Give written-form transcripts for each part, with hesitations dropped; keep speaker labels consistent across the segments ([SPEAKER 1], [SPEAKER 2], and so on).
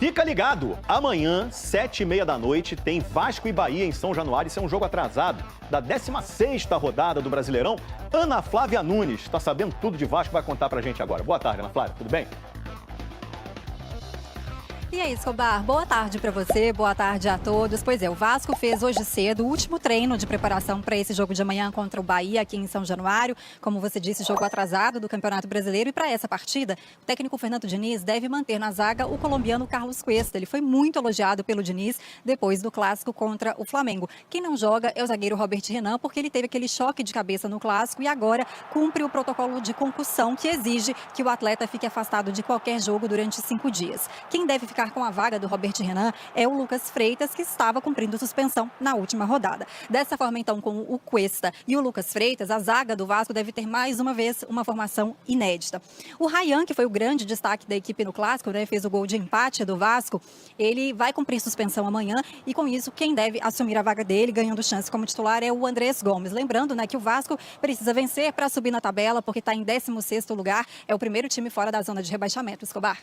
[SPEAKER 1] Fica ligado, amanhã, 7h30 da noite, tem Vasco e Bahia em São Januário. Isso é um jogo atrasado da 16ª rodada do Brasileirão. Ana Flávia Nunes está sabendo tudo de Vasco, vai contar pra gente agora. Boa tarde, Ana Flávia, tudo bem?
[SPEAKER 2] E aí, Escobar, boa tarde para você, boa tarde a todos. Pois é, o Vasco fez hoje cedo o último treino de preparação para esse jogo de amanhã contra o Bahia aqui em São Januário. Como você disse, jogo atrasado do Campeonato Brasileiro. E para essa partida, o técnico Fernando Diniz deve manter na zaga o colombiano Carlos Cuesta. Ele foi muito elogiado pelo Diniz depois do clássico contra o Flamengo. Quem não joga é o zagueiro Robert Renan, porque ele teve aquele choque de cabeça no clássico e agora cumpre o protocolo de concussão que exige que o atleta fique afastado de qualquer jogo durante 5 dias. Quem deve ficar com a vaga do Robert Renan é o Lucas Freitas, que estava cumprindo suspensão na última rodada. Dessa forma, então, com o Cuesta e o Lucas Freitas, a zaga do Vasco deve ter mais uma vez uma formação inédita. O Ryan, que foi o grande destaque da equipe no clássico, né, fez o gol de empate do Vasco, ele vai cumprir suspensão amanhã e com isso quem deve assumir a vaga dele, ganhando chance como titular, é o Andrés Gomes. Lembrando, né, que o Vasco precisa vencer para subir na tabela, porque está em 16º lugar, é o primeiro time fora da zona de rebaixamento. Escobar.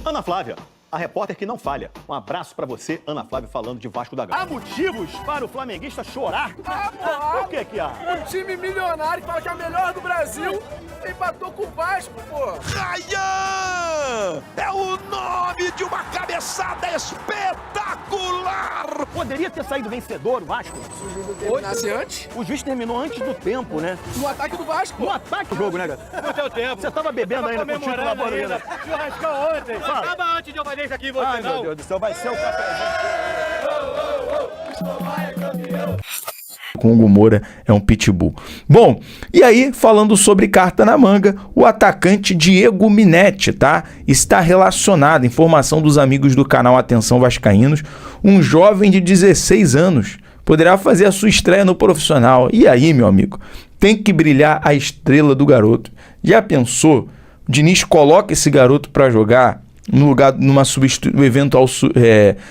[SPEAKER 1] Ana Flávia, a repórter que não falha. Um abraço pra você, Ana Flávia, falando de Vasco da Gama. Há motivos para o flamenguista chorar? Por que há?
[SPEAKER 3] Um time milionário que fala que é o melhor do Brasil empatou com o Vasco, pô.
[SPEAKER 4] Ryan! É o nome de uma cabeçada espetacular!
[SPEAKER 1] Poderia ter saído vencedor o Vasco?
[SPEAKER 3] Se o jogo terminasse antes?
[SPEAKER 1] O juiz terminou antes do tempo, né?
[SPEAKER 3] No ataque do Vasco.
[SPEAKER 1] No ataque do jogo, né, cara?
[SPEAKER 5] No teu tempo.
[SPEAKER 1] Você tava bebendo ainda com o título na bola, né?
[SPEAKER 5] Churrascão ontem. Acaba antes de eu fazer isso aqui, você
[SPEAKER 1] Ai,
[SPEAKER 5] não.
[SPEAKER 1] meu Deus do céu, vai ser o café.
[SPEAKER 6] Com o Hugo Moura é um pitbull. Bom, e aí, falando sobre carta na manga, o atacante Diego Minetti, tá? Está relacionado, informação dos amigos do canal Atenção Vascaínos, um jovem de 16 anos poderá fazer a sua estreia no profissional. E aí, meu amigo, tem que brilhar a estrela do garoto. Já pensou? O Diniz coloca esse garoto para jogar no lugar, numa eventual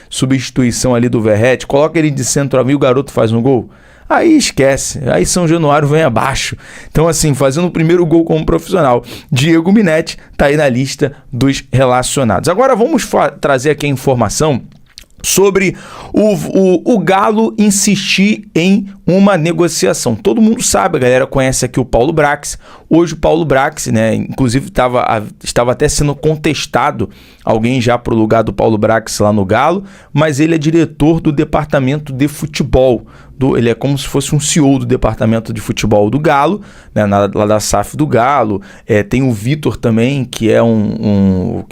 [SPEAKER 6] substituição ali do Verratti, coloca ele de centroavante e o garoto faz um gol. Aí esquece, aí São Januário vem abaixo. Então assim, fazendo o primeiro gol como profissional, Diego Minetti tá aí na lista dos relacionados. Agora vamos trazer aqui a informação sobre o Galo insistir em uma negociação. Todo mundo sabe, a galera conhece aqui o Paulo Brax. Hoje o Paulo Brax, né, inclusive estava até sendo contestado alguém já pro lugar do Paulo Brax lá no Galo, mas ele é diretor do departamento de futebol. Ele é como se fosse um CEO do departamento de futebol do Galo, né, lá da SAF do Galo. Tem o Vitor também, que é um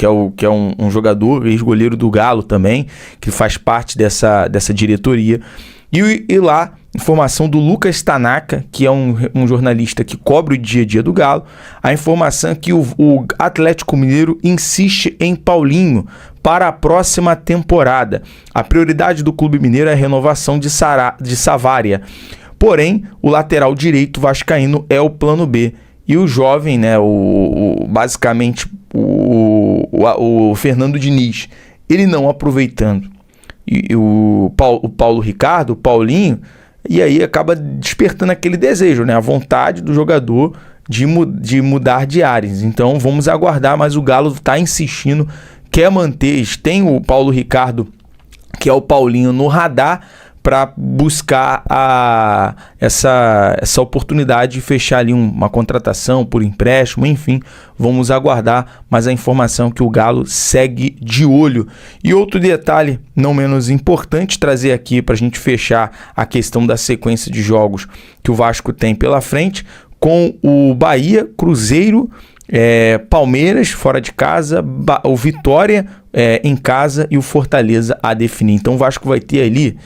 [SPEAKER 6] jogador, ex-goleiro do Galo também, que faz parte dessa diretoria. E lá, informação do Lucas Tanaka, que é um jornalista que cobre o dia a dia do Galo. A informação é que o Atlético Mineiro insiste em Paulinho para a próxima temporada. A prioridade do clube mineiro é a renovação de Savária. Porém, o lateral direito vascaíno é o plano B. E o jovem, né, basicamente o Fernando Diniz, ele não aproveitando. E o Paulo Ricardo, o Paulinho, e aí acaba despertando aquele desejo, né? A vontade do jogador de mudar de ares. Então vamos aguardar, mas o Galo está insistindo, quer manter, tem o Paulo Ricardo, que é o Paulinho, no radar, para buscar essa oportunidade de fechar ali uma contratação por empréstimo, enfim, vamos aguardar, mas a informação é que o Galo segue de olho. E outro detalhe, não menos importante, trazer aqui para a gente fechar a questão da sequência de jogos que o Vasco tem pela frente, com o Bahia, Cruzeiro, Palmeiras fora de casa, o Vitória em casa e o Fortaleza a definir. Então o Vasco vai ter ali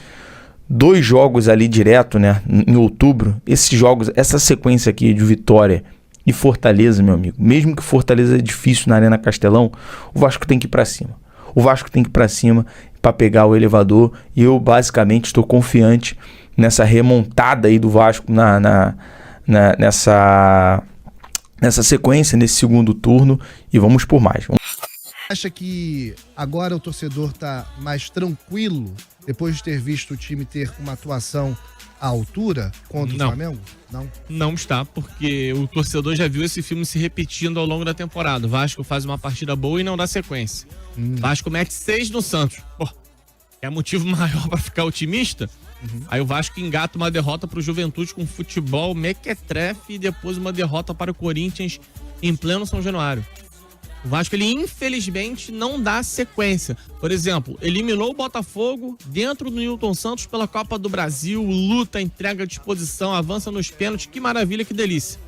[SPEAKER 6] 2 jogos ali direto, né, em outubro. Esses jogos, essa sequência aqui de Vitória e Fortaleza, meu amigo, mesmo que Fortaleza é difícil na Arena Castelão, o Vasco tem que ir para cima. O Vasco tem que ir para cima para pegar o elevador, e eu basicamente estou confiante nessa remontada aí do Vasco nessa sequência, nesse segundo turno, e vamos por mais.
[SPEAKER 7] Acha que agora o torcedor tá mais tranquilo depois de ter visto o time ter uma atuação à altura contra o Flamengo? Não.
[SPEAKER 8] Não está, porque o torcedor já viu esse filme se repetindo ao longo da temporada. O Vasco faz uma partida boa e não dá sequência. Vasco mete 6 no Santos. Pô, é motivo maior para ficar otimista? Aí o Vasco engata uma derrota para o Juventude com futebol mequetrefe e depois uma derrota para o Corinthians em pleno São Januário. O Vasco, ele infelizmente não dá sequência. Por exemplo, eliminou o Botafogo dentro do Newton Santos pela Copa do Brasil, luta, entrega à disposição, avança nos pênaltis, que maravilha, que delícia.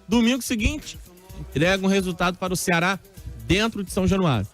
[SPEAKER 8] Domingo seguinte, entrega um resultado para o Ceará dentro de São Januário.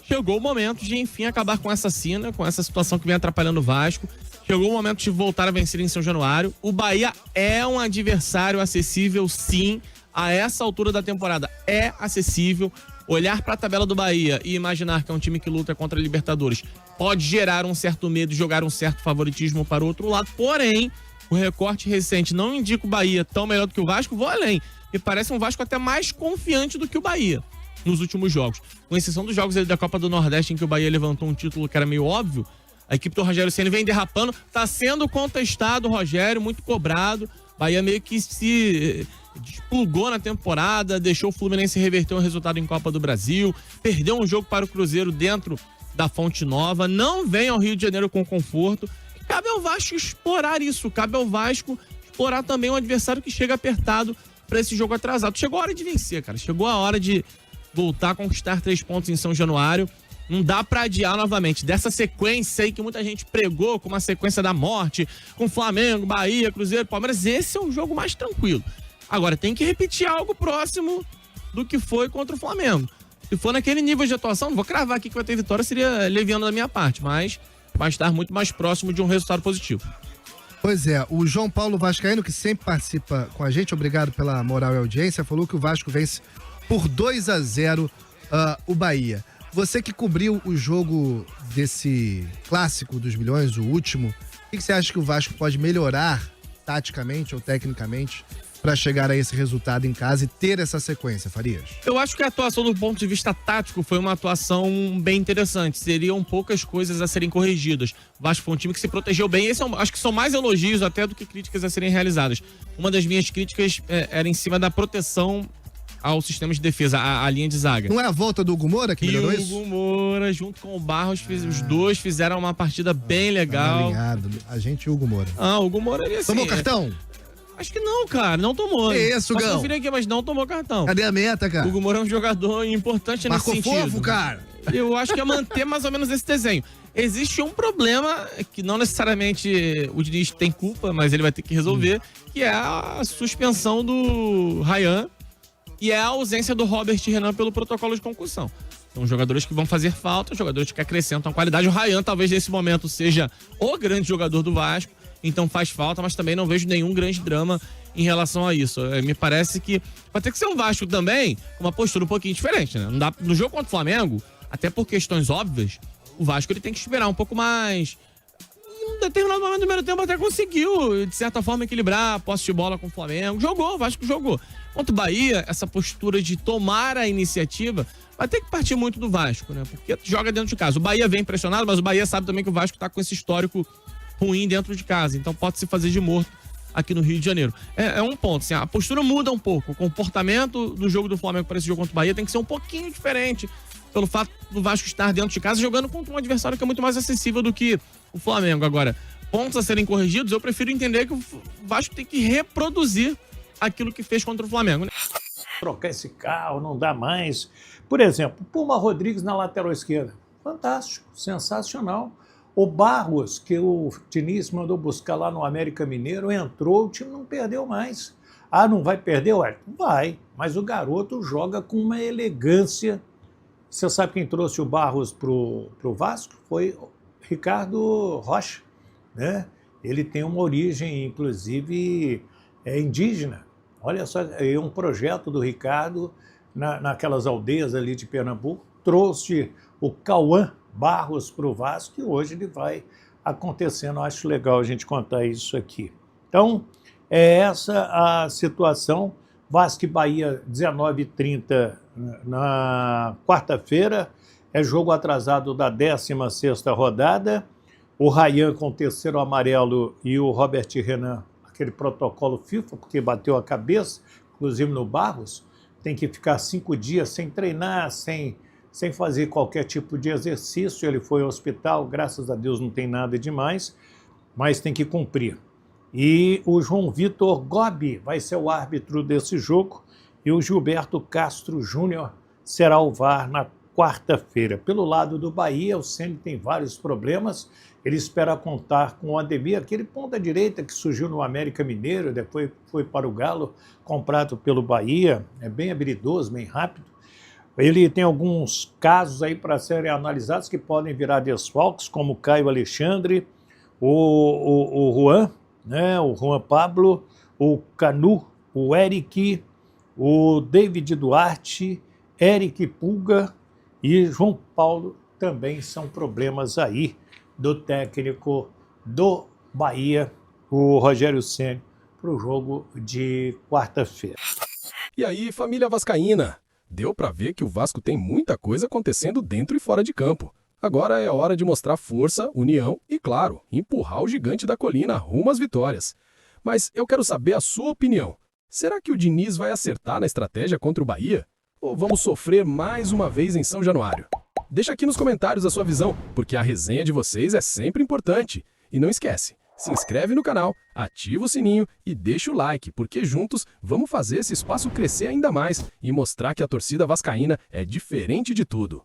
[SPEAKER 8] Chegou o momento de, enfim, acabar com essa cena, com essa situação que vem atrapalhando o Vasco. Chegou o momento de voltar a vencer em São Januário. O Bahia é um adversário acessível, sim. A essa altura da temporada é acessível. Olhar para a tabela do Bahia e imaginar que é um time que luta contra a Libertadores pode gerar um certo medo e jogar um certo favoritismo para o outro lado. Porém, o recorte recente não indica o Bahia tão melhor do que o Vasco. Vou além. Me parece um Vasco até mais confiante do que o Bahia nos últimos jogos. Com exceção dos jogos da Copa do Nordeste, em que o Bahia levantou um título que era meio óbvio, a equipe do Rogério Ceni vem derrapando. Tá sendo contestado o Rogério, muito cobrado. Bahia meio que se desplugou na temporada, deixou o Fluminense reverter um resultado em Copa do Brasil, perdeu um jogo para o Cruzeiro dentro da Fonte Nova, não vem ao Rio de Janeiro com conforto. Cabe ao Vasco explorar isso, cabe ao Vasco explorar também um adversário que chega apertado para esse jogo atrasado. Chegou a hora de vencer, cara, chegou a hora de voltar a conquistar 3 pontos em São Januário. Não dá pra adiar novamente dessa sequência aí que muita gente pregou como a sequência da morte, com Flamengo, Bahia, Cruzeiro, Palmeiras. Esse é um jogo mais tranquilo. Agora, tem que repetir algo próximo do que foi contra o Flamengo. Se for naquele nível de atuação, não vou cravar aqui que vai ter vitória, seria leviano da minha parte, mas vai estar muito mais próximo de um resultado positivo.
[SPEAKER 7] Pois é, o João Paulo Vascaíno, que sempre participa com a gente, obrigado pela moral e audiência, falou que o Vasco vence por 2-0 o Bahia. Você que cobriu o jogo desse clássico dos milhões, o último, o que você acha que o Vasco pode melhorar taticamente ou tecnicamente para chegar a esse resultado em casa e ter essa sequência, Farias?
[SPEAKER 8] Eu acho que a atuação do ponto de vista tático foi uma atuação bem interessante. Seriam poucas coisas a serem corrigidas. O Vasco foi um time que se protegeu bem. Acho que são mais elogios até do que críticas a serem realizadas. Uma das minhas críticas era em cima da proteção ao sistema de defesa, a linha de zaga.
[SPEAKER 7] Não é a volta do Hugo Moura que melhorou isso?
[SPEAKER 8] O Hugo Moura, junto com o Barros, os dois fizeram uma partida bem legal.
[SPEAKER 7] Alinhado. A gente e o Hugo Moura.
[SPEAKER 8] O Hugo Moura, ele assim...
[SPEAKER 7] Tomou cartão?
[SPEAKER 8] Acho que não, cara, não tomou.
[SPEAKER 7] Que isso, Gão?
[SPEAKER 8] Posso conferir aqui, mas não tomou cartão.
[SPEAKER 7] Cadê a meta, cara?
[SPEAKER 8] O Hugo Moura é um jogador importante nesse sentido.
[SPEAKER 7] Marcou fofo, cara.
[SPEAKER 8] Eu acho que é manter mais ou menos esse desenho. Existe um problema que não necessariamente o Diniz tem culpa, mas ele vai ter que resolver, que é a suspensão do Ryan e é a ausência do Robert Renan pelo protocolo de concussão. São jogadores que vão fazer falta, jogadores que acrescentam qualidade. O Ryan talvez nesse momento seja o grande jogador do Vasco, então faz falta, mas também não vejo nenhum grande drama em relação a isso. Me parece que vai ter que ser um Vasco também com uma postura um pouquinho diferente, né? Não dá, no jogo contra o Flamengo, até por questões óbvias, o Vasco ele tem que esperar um pouco mais. Em um determinado momento do primeiro tempo até conseguiu, de certa forma, equilibrar a posse de bola com o Flamengo. Jogou, o Vasco jogou. Contra o Bahia, essa postura de tomar a iniciativa vai ter que partir muito do Vasco, né? Porque joga dentro de casa. O Bahia vem pressionado, mas o Bahia sabe também que o Vasco tá com esse histórico ruim dentro de casa. Então pode se fazer de morto aqui no Rio de Janeiro. É um ponto, assim, a postura muda um pouco. O comportamento do jogo do Flamengo para esse jogo contra o Bahia tem que ser um pouquinho diferente pelo fato do Vasco estar dentro de casa jogando contra um adversário que é muito mais acessível do que o Flamengo. Agora, pontos a serem corrigidos, eu prefiro entender que o Vasco tem que reproduzir aquilo que fez contra o Flamengo, né?
[SPEAKER 9] Trocar esse carro, não dá mais. Por exemplo, Puma Rodrigues na lateral esquerda. Fantástico, sensacional. O Barros, que o Diniz mandou buscar lá no América Mineiro, entrou, o time não perdeu mais. Não vai perder, ué? Vai, mas o garoto joga com uma elegância. Você sabe quem trouxe o Barros pro Vasco? Foi o Ricardo Rocha, né? Ele tem uma origem, inclusive, indígena. Olha só, é um projeto do Ricardo naquelas aldeias ali de Pernambuco. Trouxe o Cauã Barros para o Vasco e hoje ele vai acontecendo. Acho legal a gente contar isso aqui. Então, é essa a situação. Vasco e Bahia, 19h30 na quarta-feira. É jogo atrasado da 16ª rodada. O Ryan com o terceiro amarelo e o Robert Renan, aquele protocolo FIFA, porque bateu a cabeça, inclusive no Barros, tem que ficar 5 dias sem treinar, sem fazer qualquer tipo de exercício. Ele foi ao hospital, graças a Deus não tem nada demais, mas tem que cumprir. E o João Vitor Gobi vai ser o árbitro desse jogo e o Gilberto Castro Júnior será o VAR na quarta-feira. Pelo lado do Bahia, o Ceni tem vários problemas. Ele espera contar com o Ademir, aquele ponta-direita que surgiu no América Mineiro, depois foi para o Galo, comprado pelo Bahia. É bem habilidoso, bem rápido. Ele tem alguns casos aí para serem analisados que podem virar desfalques, como o Caio Alexandre, o Juan, né, o Juan Pablo, o Canu, o Eric, o David Duarte, Eric Pulga e João Paulo também são problemas aí do técnico do Bahia, o Rogério Ceni, para o jogo de quarta-feira.
[SPEAKER 10] E aí, família vascaína? Deu para ver que o Vasco tem muita coisa acontecendo dentro e fora de campo. Agora é hora de mostrar força, união e, claro, empurrar o gigante da colina rumo às vitórias. Mas eu quero saber a sua opinião. Será que o Diniz vai acertar na estratégia contra o Bahia? Ou vamos sofrer mais uma vez em São Januário? Deixa aqui nos comentários a sua visão, porque a resenha de vocês é sempre importante. E não esquece, se inscreve no canal, ativa o sininho e deixa o like, porque juntos vamos fazer esse espaço crescer ainda mais e mostrar que a torcida vascaína é diferente de tudo.